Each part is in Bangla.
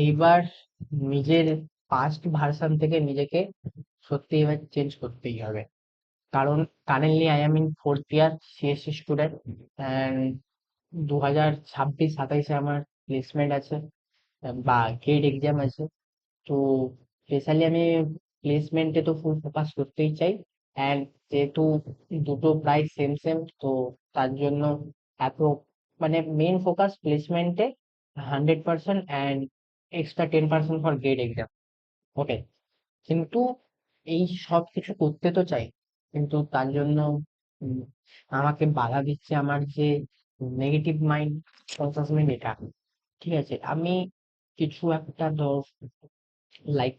এইবার নিজের পাস্ট ভার্সন থেকে নিজেকে সত্যি এবার চেঞ্জ করতেই হবে। কারণ currently I am in fourth year CSC student, and 2026-27 আমার প্লেসমেন্ট আছে, বা গেট এক্সাম আছে। তো স্পেশালি আমি প্লেসমেন্টে তো ফুল ফোকাস করতেই চাই। অ্যান্ড যেহেতু দুটো প্রায় সেম সেম, তো তার জন্য এত মানে মেন ফোকাস প্লেসমেন্টে 100%, and extra 10% for GATE exam. Okay, কিন্তু এই সব কিছু করতে তো চাই, কিন্তু তার জন্য উম, আমাকে বাধা দিচ্ছে আমার যে নেগেটিভ মাইন্ড কনসাসমেন্ট, এটা। ঠিক আছে, আমি কিছু একটা ধর, লাইক,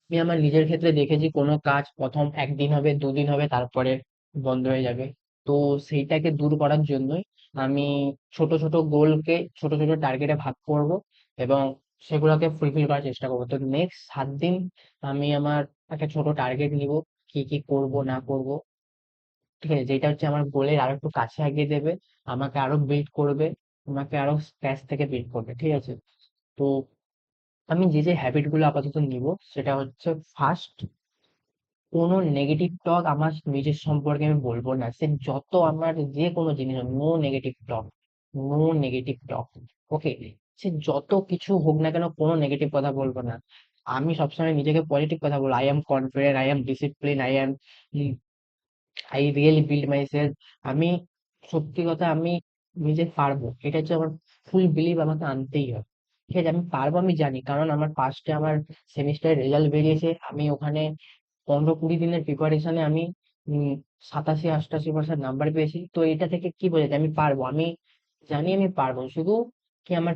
আমি আমার নিজের ক্ষেত্রে দেখেছি কোনো কাজ প্রথম একদিন হবে, দুদিন হবে, তারপরে বন্ধ হয়ে যাবে। তো সেইটাকে দূর করার জন্যই আমি ছোট ছোট গোলকে ছোট ছোট টার্গেটে ভাগ করব, এবং সেগুলোকে ফুলফিল করার চেষ্টা করবো। তো নেক্সট 7 দিন আমি আমার একটা ছোট টার্গেট নিব, কি কি করব না করব। ঠিক আছে, যেটা হচ্ছে আমার গোলের আরো একটু কাছে এগিয়ে দেবে, আমাকে আরো বিল্ড করবে, আমাকে আরো স্ক্র্যাচ থেকে বিল্ড করবে। ঠিক আছে, তো আমি যে যে হ্যাবিট গুলো আপাতত নিব, সেটা হচ্ছে ফার্স্ট, কোনো নেগেটিভ টক আমার নিজের সম্পর্কে আমি বলবো না। সে যত আমার যে কোনো জিনিস, নো নেগেটিভ টক, নো নেগেটিভ টক। ওকে, সে যত কিছু হোক না কেন, কোনো নেগেটিভ কথা বলবো না। আমি সবসময় নিজেকে পজিটিভ কথা বলবো। I am confident, I am discipline, I really build my self. আমি সত্যি কথা, আমি নিজে পারবো, এটা হচ্ছে আমার ফুল বিলিভ, আমাকে আনতেই হবে। ঠিক আছে, আমি পারবো, আমি জানি, কারণ আমার পাস্টে আমার সেমিস্টারের রেজাল্ট বেরিয়েছে। আমি ওখানে 15-20 দিনের প্রিপারেশনে আমি 87-88% নাম্বার পেয়েছি। তো এটা থেকে কি বোঝা যায়, আমি পারবো, আমি জানি আমি পারবো। শুধু কি আমার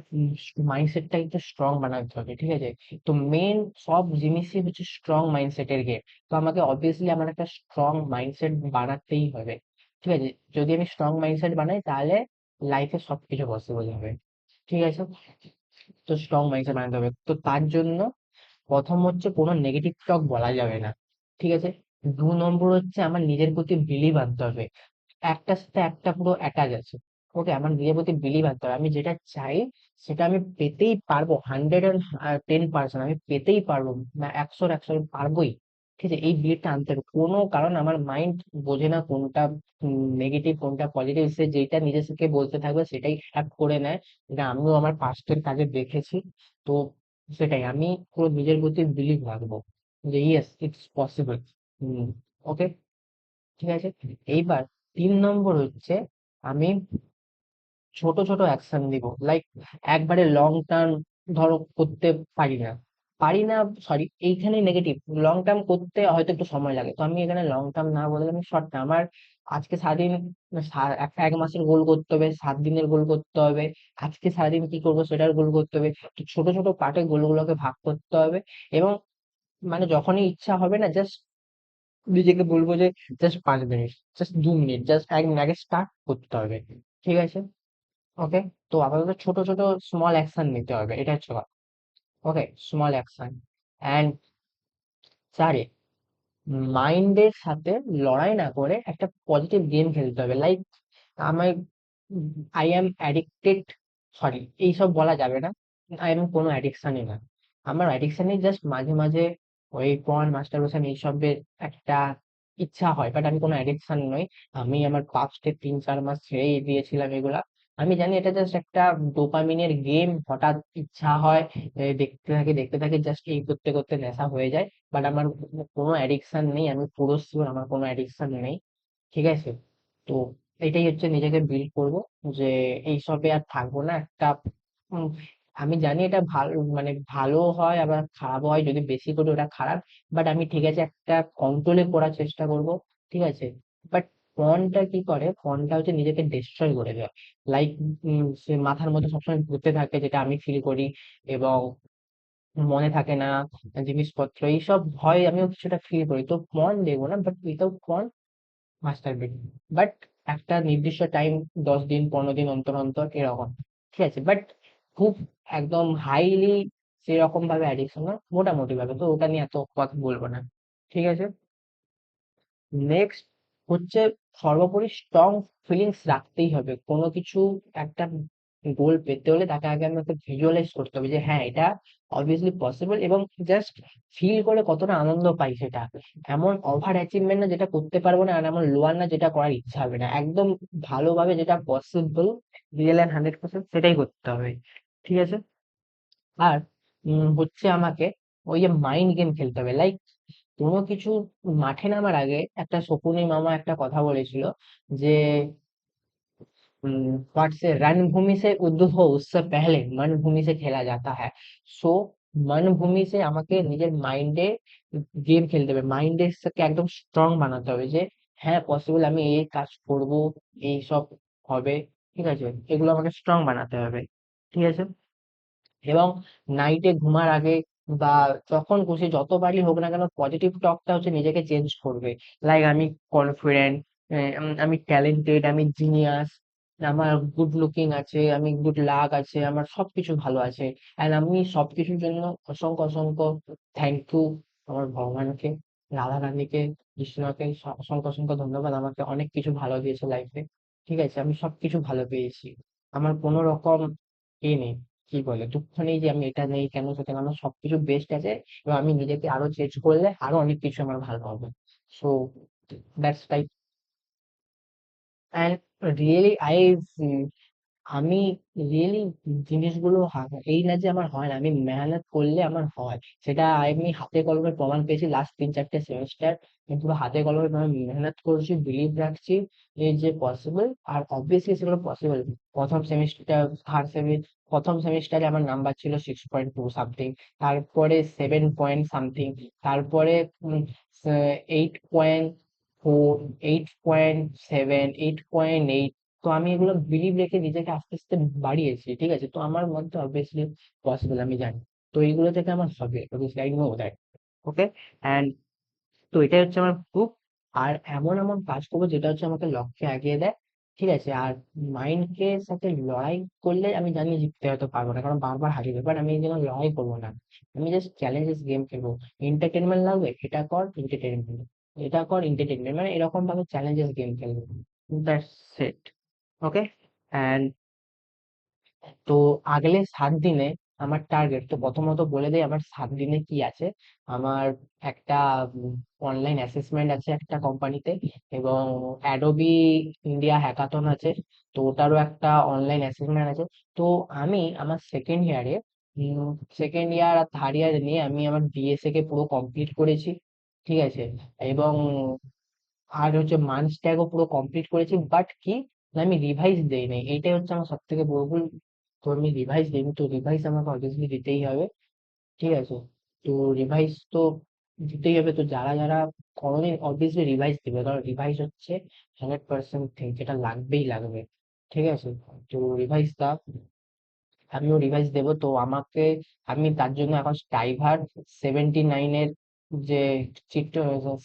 মাইন্ডসেটটা একটু স্ট্রং বানাতে হবে। ঠিক আছে, তো মেন সব জিনিসই হচ্ছে স্ট্রং মাইন্ডসেটের গেম। তো আমাকে অবভিয়াসলি আমার একটা স্ট্রং মাইন্ডসেট বানাতেই হবে। ঠিক আছে, যদি আমি স্ট্রং মাইন্ডসেট বানাই, তাহলে লাইফে সবকিছু পসিবল হবে। ঠিক আছে, তো স্ট্রং মাইন্ডসেট বানাতে হবে। তো তার জন্য প্রথম হচ্ছে কোনো নেগেটিভ টক বলা যাবে না। ঠিক আছে, 2 নম্বর হচ্ছে আমার নিজের প্রতি বিলিভ আনতে হবে। একটার সাথে একটা পুরো অ্যাটাচ আছে। ওকে, আমার নিজের প্রতি বিলিভ আনতে হবে, আমি যেটা চাই সেটা আমি পেতেই পারবো। 110% আমি পেতেই পারবো, না 100-100 আমি পারবোই। ঠিক আছে, এই বিলিভটা আনতে হবে। কোনো কারণ আমার মাইন্ড বোঝে না কোনটা নেগেটিভ কোনটা পজিটিভ, সে যেটা নিজেকে বলতে থাকবে সেটাই অ্যাক্ট করে নেয়। এটা আমিও আমার পাস্টের কাজে দেখেছি। তো সেটাই, আমি পুরো নিজের প্রতি বিলিভ রাখবো যে ইয়েস, ইটস পসিবল। ওকে, ঠিক আছে। এইবার 3 নম্বর হচ্ছে, আমি ছোট ছোট অ্যাকশন নিব। লাইক, একবারে লং টার্ম ধরো করতে পারি না, সরি, এইখানে নেগেটিভ। লং টার্ম করতে হয়তো একটু সময় লাগে, তো আমি এখানে লং টার্ম না বলে আমি শর্ট টার্ম। আমার আজকে সারাদিন একটা 1 মাসের গোল করতে হবে, 7 দিনের গোল করতে হবে, আজকে সারাদিন কি করবো সেটার গোল করতে হবে। তো ছোট ছোট পার্টে গোলগুলোকে ভাগ করতে হবে, এবং মানে যখনই ইচ্ছা হবে না, জাস্ট নিজেকে বলবো যে just 5 minute, just 2 minute, just 1 minute আগে স্টার্ট করতে হবে। ঠিক আছে, ওকে। তো আপাতত ছোট ছোট স্মল অ্যাকশন নিতে হবে, এটা হচ্ছে কথা। ওকে, স্মল অ্যাকশন। অ্যান্ড 4, মাইন্ডের সাথে লড়াই না করে একটা পজিটিভ গেম খেলতে হবে। লাইক, আমার আই অ্যাম অ্যাডিক্টেড, সরি এইসব বলা যাবে না, আই এম কোনো অ্যাডিকশনই না। আমার অ্যাডিকশনই জাস্ট মাঝে মাঝে ওই পর্ন, মাস্টারবেশন এইসবের একটা ইচ্ছা হয়, বাট আমি কোনো অ্যাডিকশন নই। আমি আমার পাস্টে 3-4 মাস ছেড়েই দিয়েছিলাম এগুলা। আমি জানি এটা জাস্ট একটা ডোপামিনের গেম, হঠাৎ ইচ্ছা হয়, দেখতে থাকি, জাস্ট এই করতে করতে নেশা হয়ে যায়। বাট আমার কোনো অ্যাডিকশন নেই, আমি পুরো শিওর আমার কোনো অ্যাডিকশন নেই। ঠিক আছে, তো এটাই হচ্ছে নিজেকে বিল্ড করব, যে এইসবে আর থাকবো না। একটা উম, আমি জানি এটা ভালো, মানে ভালো হয় আবার খারাপ হয়, যদি বেশি করি ওটা খারাপ। বাট আমি ঠিক আছে একটা কন্ট্রোলে করার চেষ্টা করব। ঠিক আছে, বাট ফোনটা কি করে, ফোনটা হচ্ছে নিজেকে ডিস্ট্রয় করে দেয়। লাইক, সে মাথার মধ্যে সবসময় ঘুরতে থাকে, যেটা আমি ফিল করি, এবং মনে থাকে না জিনিসপত্র, এইসব হয়, আমিও কিছুটা ফিল করি। তো ফোন দেখবো না, but without phone master bed, but একটা নির্দিষ্ট টাইম, 10 দিন 15 দিন অন্তর অন্তর এরকম। ঠিক আছে, বাট খুব একদম হাইলি সেরকম ভাবে অ্যাডিকশন না, মোটামুটি ভাবে। তো ওটা নিয়ে এত কথা বলবো না। ঠিক আছে, নেক্সট হচ্ছে, সর্বোপরি স্ট্রং ফিলিংস রাখতেই হবে। কোনো কিছু একটা গোল পেতে হলে তাকে আগে আমাকে ভিজুয়ালাইজ করতে হবে যে হ্যাঁ এটা অবভিয়াসলি পসিবল, এবং জাস্ট ফিল করে কতটা আনন্দ পাই সেটা। এমন ওভার অ্যাচিভমেন্ট না যেটা করতে পারবো না, আর এমন লোয়ার না যেটা করার ইচ্ছা হবে না, একদম ভালোভাবে যেটা পসিবল, রিয়েল অ্যান্ড 100% সেটাই করতে হবে। ঠিক আছে। আর হচ্ছে আমাকে ওই যে মাইন্ড গেম খেলতে হবে, লাইক কোনো কিছু মাঠে নামার আগে একটা শকুনি মামা একটা কথা বলেছিল যে व्हाट से रणभूमि से উদ্ধ হো उससे पहले मनभूमि से खेला जाता है। সো মনভূমি সে আমাকে নিজের মাইন্ডে গেম খেলতে হবে, মাইন্ডের সাথে একদম স্ট্রং বানাতে হবে যে হ্যাঁ পসিবল, আমি এই কাজ করব, এই সব হবে। ঠিক আছে, এগুলো আমাকে স্ট্রং বানাতে হবে। ঠিক আছে। এবং নাইটে ঘুমার আগে বা যখন খুশি যতবারই হোক না কেন, পজিটিভ টকটা হচ্ছে নিজেকে চেঞ্জ করবে। লাইক আমি কনফিডেন্ট, আমি ট্যালেন্টেড, আমি জিনিয়াস, আমার গুড লুকিং আছে, আমি গুড লাক আছে, আমার সবকিছু ভালো আছে। অ্যান্ড আমি সবকিছুর জন্য অসংখ্য অসংখ্য থ্যাংক ইউ আমার ভগবানকে, রাধা রানীকে, কৃষ্ণকে অসংখ্য অসংখ্য ধন্যবাদ, আমাকে অনেক কিছু ভালো দিয়েছে লাইফে। ঠিক আছে, আমি সবকিছু ভালো পেয়েছি, আমার কোনো রকম নেই, কি বলে দুঃখ নেই যে আমি এটা নেই কেন সেটা না, আমার সবকিছু বেস্ট আছে। এবং আমি নিজেকে আরো চেঞ্জ করলে আরো অনেক কিছু আমার ভালো হবে। So that's type. And really আমি রিয়েলি জিনিসগুলো এই না যে আমার হয় না, আমি মেহনত করলে আমার হয় সেটা। আমি হাতে কলমে প্রমাণ পেয়েছি লাস্ট 3-4টে সেমিস্টার, আমি পুরো হাতে কলমে মেহনত করছি, বিলিভ রাখছি এই যে পসিবল। আর অবভিয়াসলি সেগুলো পসিবল। প্রথম সেমিস্টার থার্ড সেমি প্রথম সেমিস্টারে আমার নাম্বার ছিল 6.2 সামথিং, তারপরে 7 পয়েন্ট সামথিং, তারপরে 8.4, 8.7, 8.8। তো আমি এগুলো বিলিভ রেখে নিজেকে আস্তে আস্তে বাড়িয়েছি। ঠিক আছে, তো আমার মধ্যে অবভিয়াসলি পসিবল, আমি জানি। তো এইগুলো থেকে আমার হবে, obviously I know that. Okay. And তো এটাই হচ্ছে আমার প্রুফ। আর এমন এমন কাজ করবো যেটা হচ্ছে আমাকে লক্ষ্যে এগিয়ে দেয়। ঠিক আছে। আর মাইন্ডকে সাথে লড়াই করলে আমি জানি জিততে হয়তো পারবো না, কারণ বারবার হারিয়ে যাবে, বাট আমি এই জন্য লড়াই করবো না। আমি জাস্ট চ্যালেঞ্জেস গেম খেলবো। এন্টারটেনমেন্ট লাগবে, এটা কর এন্টারটেনমেন্ট, এটা কর এন্টারটেনমেন্ট, মানে এরকম ভাবে চ্যালেঞ্জেস গেম খেলবো। That's it. ওকে। অ্যান্ড তো আগলে 7 দিনে আমার টার্গেট, তো প্রথমত বলে দেই আমার 7 দিনে কি আছে। আমার একটা অনলাইন অ্যাসেসমেন্ট আছে একটা কোম্পানিতে, এবং অ্যাডোবি ইন্ডিয়া হ্যাকাথন আছে, তো ওটারও একটা অনলাইন অ্যাসেসমেন্ট আছে। তো আমি আমার সেকেন্ড ইয়ার আর থার্ড ইয়ার নিয়ে আমি আমার ডিএসএ কে পুরো কমপ্লিট করেছি। ঠিক আছে। এবং আর হচ্ছে মার্চ ট্যাগও পুরো কমপ্লিট করেছি, বাট কি না, আমি রিভাইজ দেই নাই, এইটাই হচ্ছে আমার সব থেকে বড় ভুল। তো আমি রিভাইজ দিইনি, তো রিভাইজ আমাকে অবভিয়াসলি দিতেই হবে। ঠিক আছে। তো রিভাইজ তো দিতেই হবে, তো যারা যারা কোনোদিন অবভিয়াসলি রিভাইজ দিবে, কারণ রিভাইজ হচ্ছে 100% থিং, যেটা লাগবেই লাগবে। ঠিক আছে। তো রিভাইজ দা, আমিও রিভাইজ দেবো। তো আমাকে, আমি তার জন্য এখন স্টাইভার 79-এর যে চিট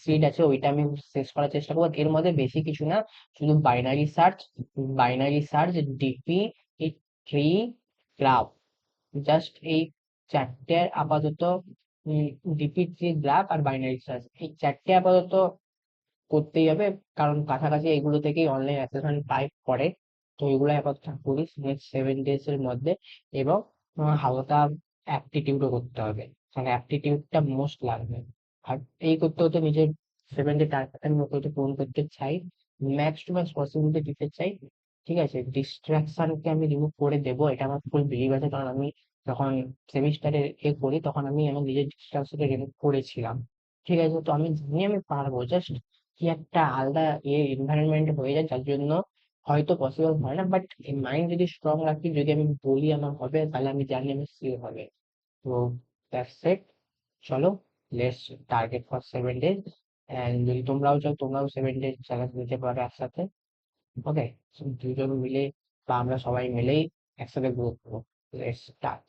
সিট আছে ওইটা আমি শেষ করার চেষ্টা করবো। এর মধ্যে বেশি কিছু না, শুধু binary search DP tree graph, just এই চারটে আপাতত। ডিপি ট্রি গ্রাফ আর বাইনারি সার্চ, এই চারটে আপাতত করতেই হবে, কারণ কাছাকাছি এগুলো থেকেই অনলাইন অ্যাসেসমেন্ট টাইপ করে। তো এগুলো আপাতত করিস নেক্সট 7 ডেজ এর মধ্যে। এবং হালকা অ্যাপটিটিউডও করতে হবে, কারণ অ্যাপটিটিউডটা মোস্ট লাগবে। আর এই করতে হতে নিজের 7 ডে টার্গেট আমি ওকে পূরণ করতে চাই, ম্যাক্স টু ম্যাক্স পসিবিলিটি দিতে চাই। ঠিক আছে, ডিস্ট্রাকশনকে আমি রিমুভ করে দেবো, এটা আমার ফুল বিলিভ আছে, কারণ আমি যখন সেমিস্টারে করি তখন আমি আমার নিজের ডিস্ট্রাকশনকে রিমুভ করেছিলাম। ঠিক আছে, তো আমি জানি আমি পারবো, জাস্ট কি একটা আলাদা এনভায়রনমেন্ট হয়ে যায় যার জন্য হয়তো পসিবল হয় না, বাট মাইন্ড যদি স্ট্রং রাখি, যদি আমি বলি আমার হবে, তাহলে আমি জানি আমি সিওর হবে। তো দ্যাটস ইট। চলো, let's target for 7 days. And যদি তোমরাও চাও তোমরাও 7 ডেজ চ্যালেঞ্জ নিতে পারো একসাথে। ওকে। দুজন মিলে বা আমরা সবাই মিলেই একসাথে গ্রো করবো। Let's start.